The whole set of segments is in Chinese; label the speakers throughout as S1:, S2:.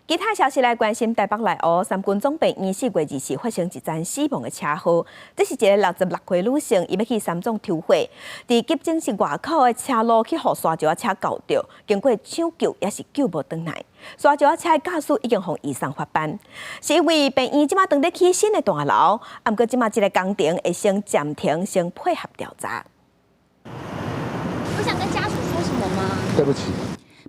S1: 其他消息来关心，台北内湖三军总病院4月24发生一桩死亡的车祸。这是一个66岁女性，伊要去三总抽血，伫急诊室外口的车路去互沙石车搞着，经过抢救也是救无回来。沙石车的驾驶已经向医生发班，是因为病院即马当咧起新的大楼，毋过即马这个工程会先暂停，先配合调查。
S2: 我想跟家属说什么吗？
S3: 对不起。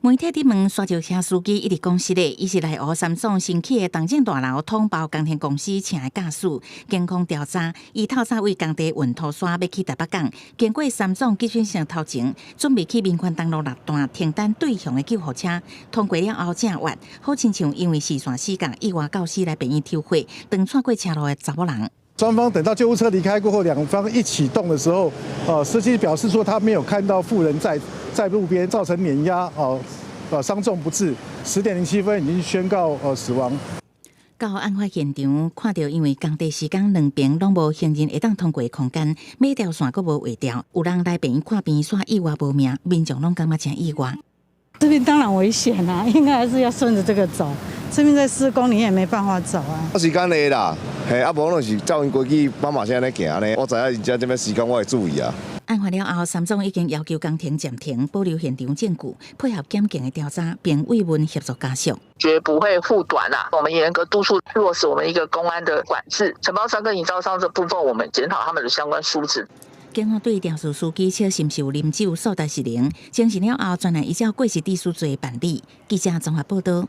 S4: 媒体伫问沙石车司机，一直讲实的，伊是内湖三总新起的东正大楼通包工程公司请的驾驶。警方调查，伊透早为工地运土沙要去台北港，经过三总急诊室头前，准备去民权东路6段停单对向的救护车，通过了后正越，好亲像因为视线死角，意外教师来病院抽血，当错过车路的查某人。
S3: 双方等到救护车离开过后，两方一启动的时候，司机表示说他没有看到妇人在路边，造成碾压，伤重不治。10点07分已经宣告死亡。
S4: 到案发现场，看到因为工地施工两边拢无行人会当通过的空间，每条线阁无画掉，有人来病院看病煞意外无命，民众拢感觉真意外。
S5: 这边当然危险啊，应该还是要顺着这个走。这边在施工，你也没办法走啊。
S6: 时间累啦，嘿，啊无就是照因规矩，斑马线咧行呢。我知影人家这边施工，我会注意啊。
S4: 案发了后，三总已经要求工程暂停，保留现场证据，配合检警的调查，并慰问协助家属。
S7: 绝不会护短啊！我们严格督促落实我们一个公安的管制，承包商跟营造商这部分，我们检讨他们的相关素质。
S4: 警方对肇事司机测是不是有啉酒，所在是零。证实了后，专案依照过失致死罪办理。记者综合报道。